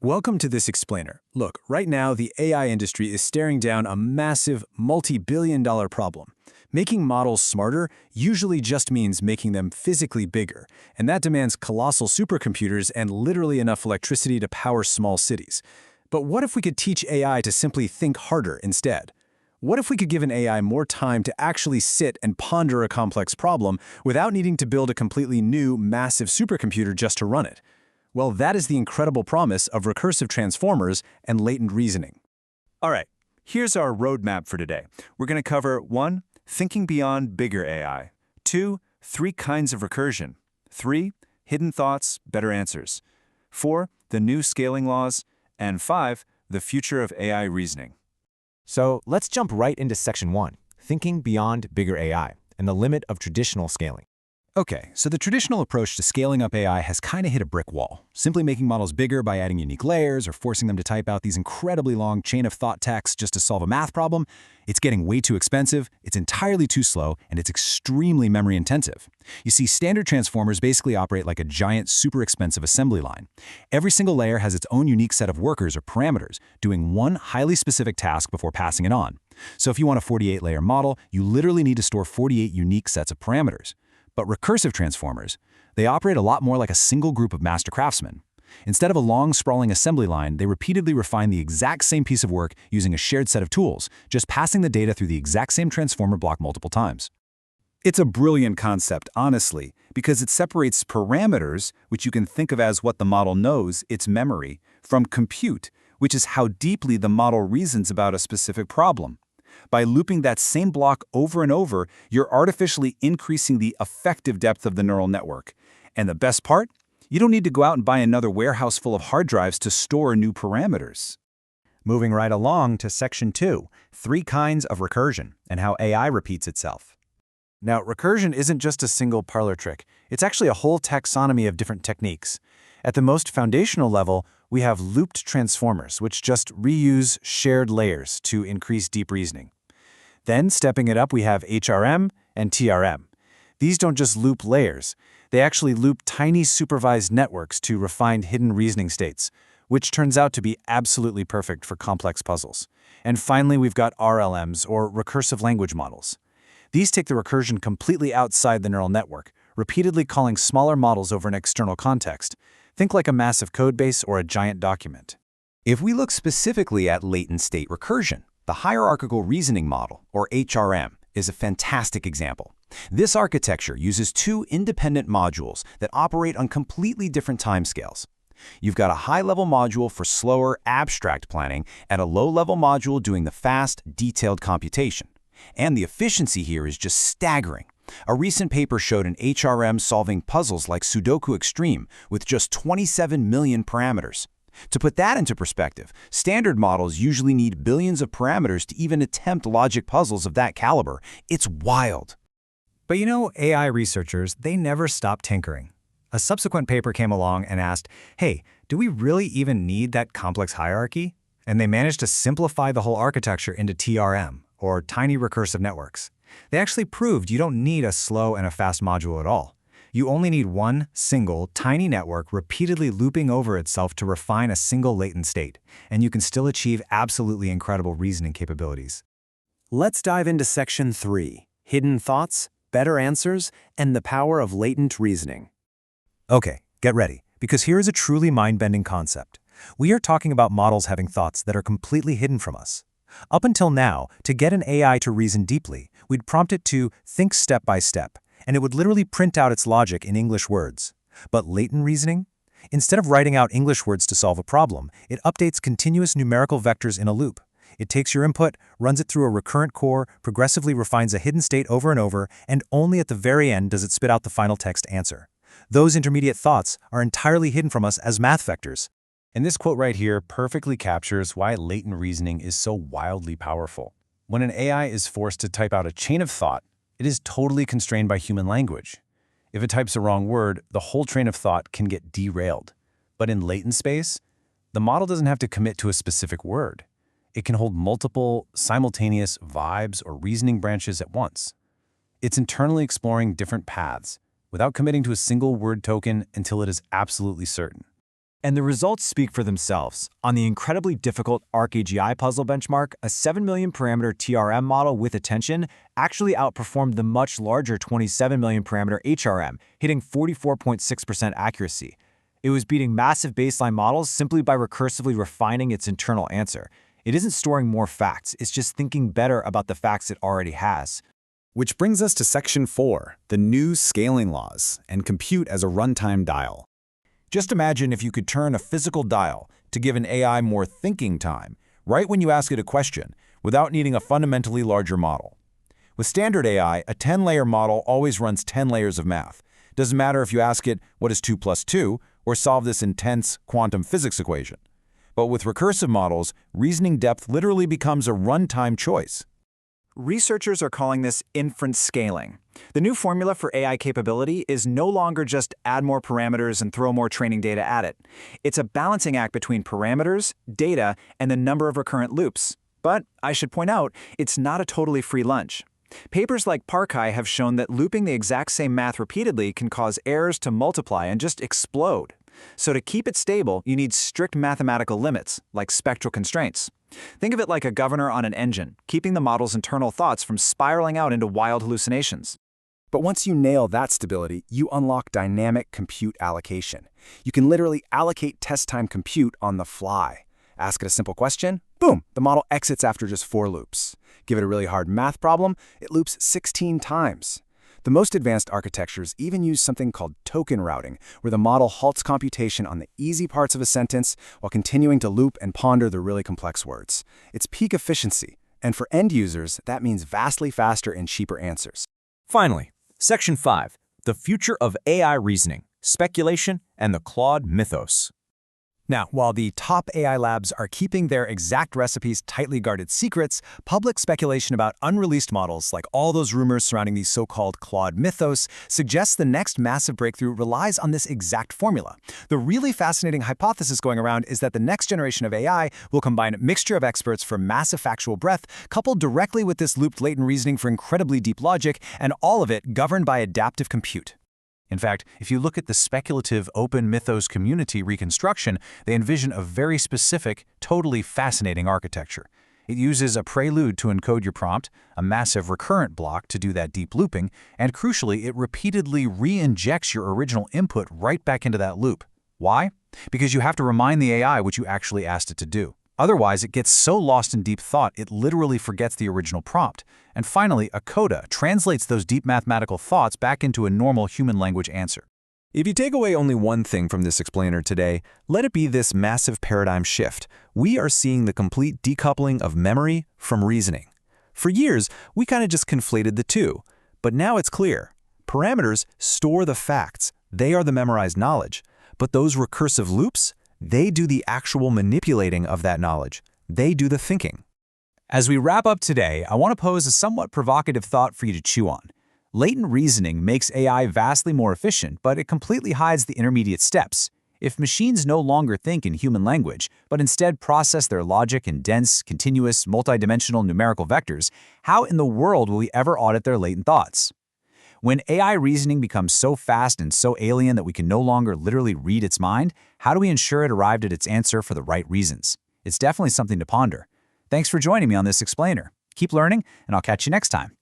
Welcome to this explainer. Look, right now the AI industry is staring down a massive, multi-billion-dollar problem. Making models smarter usually just means making them physically bigger, and that demands colossal supercomputers and literally enough electricity to power small cities. But what if we could teach AI to simply think harder instead? What if we could give an AI more time to actually sit and ponder a complex problem without needing to build a completely new, massive supercomputer just to run it? Well, that is the incredible promise of recursive transformers and latent reasoning. All right, here's our roadmap for today. We're going to cover 1. Thinking beyond bigger AI. 2. 3 kinds of recursion. 3. Hidden thoughts, better answers. 4. The new scaling laws. And 5. The future of AI reasoning. So let's jump right into Section 1, Thinking Beyond Bigger AI, and the limit of traditional scaling. Okay, so the traditional approach to scaling up AI has kind of hit a brick wall, simply making models bigger by adding unique layers or forcing them to type out these incredibly long chain-of-thought texts just to solve a math problem. It's getting way too expensive, it's entirely too slow, and it's extremely memory-intensive. You see, standard transformers basically operate like a giant, super expensive assembly line. Every single layer has its own unique set of workers or parameters, doing one highly specific task before passing it on. So if you want a 48-layer model, you literally need to store 48 unique sets of parameters. But recursive transformers, they operate a lot more like a single group of master craftsmen. Instead of a long, sprawling assembly line, they repeatedly refine the exact same piece of work using a shared set of tools, just passing the data through the exact same transformer block multiple times. It's a brilliant concept, honestly, because it separates parameters, which you can think of as what the model knows, its memory, from compute, which is how deeply the model reasons about a specific problem. By looping that same block over and over, you're artificially increasing the effective depth of the neural network. And the best part? You don't need to go out and buy another warehouse full of hard drives to store new parameters. Moving right along to Section 2, 3 kinds of recursion, and how AI repeats itself. Now, recursion isn't just a single parlor trick. It's actually a whole taxonomy of different techniques. At the most foundational level, we have looped transformers, which just reuse shared layers to increase deep reasoning. Then, stepping it up, we have HRM and TRM. These don't just loop layers. They actually loop tiny supervised networks to refined hidden reasoning states, which turns out to be absolutely perfect for complex puzzles. And finally, we've got RLMs, or Recursive Language Models. These take the recursion completely outside the neural network, repeatedly calling smaller models over an external context. Think like a massive codebase or a giant document. If we look specifically at latent state recursion, the hierarchical reasoning model, or HRM, is a fantastic example. This architecture uses 2 independent modules that operate on completely different timescales. You've got a high-level module for slower, abstract planning and a low-level module doing the fast, detailed computation. And the efficiency here is just staggering. A recent paper showed an HRM solving puzzles like Sudoku Extreme with just 27 million parameters. To put that into perspective, standard models usually need billions of parameters to even attempt logic puzzles of that caliber. It's wild. But you know, AI researchers, they never stop tinkering. A subsequent paper came along and asked, hey, do we really even need that complex hierarchy? And they managed to simplify the whole architecture into TRM, or tiny recursive networks. They actually proved you don't need a slow and a fast module at all. You only need one single, tiny network repeatedly looping over itself to refine a single latent state, and you can still achieve absolutely incredible reasoning capabilities. Let's dive into Section 3, Hidden Thoughts, Better Answers, and the Power of Latent Reasoning. Okay, get ready, because here is a truly mind-bending concept. We are talking about models having thoughts that are completely hidden from us. Up until now, to get an AI to reason deeply, we'd prompt it to think step by step, and it would literally print out its logic in English words. But latent reasoning? Instead of writing out English words to solve a problem, it updates continuous numerical vectors in a loop. It takes your input, runs it through a recurrent core, progressively refines a hidden state over and over, and only at the very end does it spit out the final text answer. Those intermediate thoughts are entirely hidden from us as math vectors. And this quote right here perfectly captures why latent reasoning is so wildly powerful. When an AI is forced to type out a chain of thought, it is totally constrained by human language. If it types the wrong word, the whole train of thought can get derailed. But in latent space, the model doesn't have to commit to a specific word. It can hold multiple, simultaneous vibes or reasoning branches at once. It's internally exploring different paths without committing to a single word token until it is absolutely certain. And the results speak for themselves. On the incredibly difficult ArcAGI puzzle benchmark, a 7 million parameter TRM model with attention actually outperformed the much larger 27 million parameter HRM, hitting 44.6% accuracy. It was beating massive baseline models simply by recursively refining its internal answer. It isn't storing more facts, it's just thinking better about the facts it already has. Which brings us to Section 4, the new scaling laws, and compute as a runtime dial. Just imagine if you could turn a physical dial to give an AI more thinking time, right when you ask it a question, without needing a fundamentally larger model. With standard AI, a 10-layer model always runs 10 layers of math. Doesn't matter if you ask it, what is 2 plus 2, or solve this intense quantum physics equation. But with recursive models, reasoning depth literally becomes a runtime choice. Researchers are calling this inference scaling. The new formula for AI capability is no longer just add more parameters and throw more training data at it. It's a balancing act between parameters, data, and the number of recurrent loops. But I should point out, it's not a totally free lunch. Papers like Parkai have shown that looping the exact same math repeatedly can cause errors to multiply and just explode. So to keep it stable, you need strict mathematical limits, like spectral constraints. Think of it like a governor on an engine, keeping the model's internal thoughts from spiraling out into wild hallucinations. But once you nail that stability, you unlock dynamic compute allocation. You can literally allocate test time compute on the fly. Ask it a simple question, boom, the model exits after just 4 loops. Give it a really hard math problem, it loops 16 times. The most advanced architectures even use something called token routing, where the model halts computation on the easy parts of a sentence while continuing to loop and ponder the really complex words. It's peak efficiency, and for end users, that means vastly faster and cheaper answers. Finally, Section 5, the future of AI reasoning, speculation, and the Claude mythos. Now, while the top AI labs are keeping their exact recipes tightly guarded secrets, public speculation about unreleased models, like all those rumors surrounding the so-called Claude mythos, suggests the next massive breakthrough relies on this exact formula. The really fascinating hypothesis going around is that the next generation of AI will combine a mixture of experts for massive factual breadth, coupled directly with this looped latent reasoning for incredibly deep logic, and all of it governed by adaptive compute. In fact, if you look at the speculative open mythos community reconstruction, they envision a very specific, totally fascinating architecture. It uses a prelude to encode your prompt, a massive recurrent block to do that deep looping, and crucially, it repeatedly re-injects your original input right back into that loop. Why? Because you have to remind the AI what you actually asked it to do. Otherwise, it gets so lost in deep thought, it literally forgets the original prompt. And finally, a coda translates those deep mathematical thoughts back into a normal human language answer. If you take away only one thing from this explainer today, let it be this massive paradigm shift. We are seeing the complete decoupling of memory from reasoning. For years, we kind of just conflated the two. But now it's clear. Parameters store the facts. They are the memorized knowledge. But those recursive loops, they do the actual manipulating of that knowledge. They do the thinking. As we wrap up today, I want to pose a somewhat provocative thought for you to chew on. Latent reasoning makes AI vastly more efficient, but it completely hides the intermediate steps. If machines no longer think in human language, but instead process their logic in dense, continuous, multidimensional numerical vectors, how in the world will we ever audit their latent thoughts? When AI reasoning becomes so fast and so alien that we can no longer literally read its mind, how do we ensure it arrived at its answer for the right reasons? It's definitely something to ponder. Thanks for joining me on this explainer. Keep learning, and I'll catch you next time.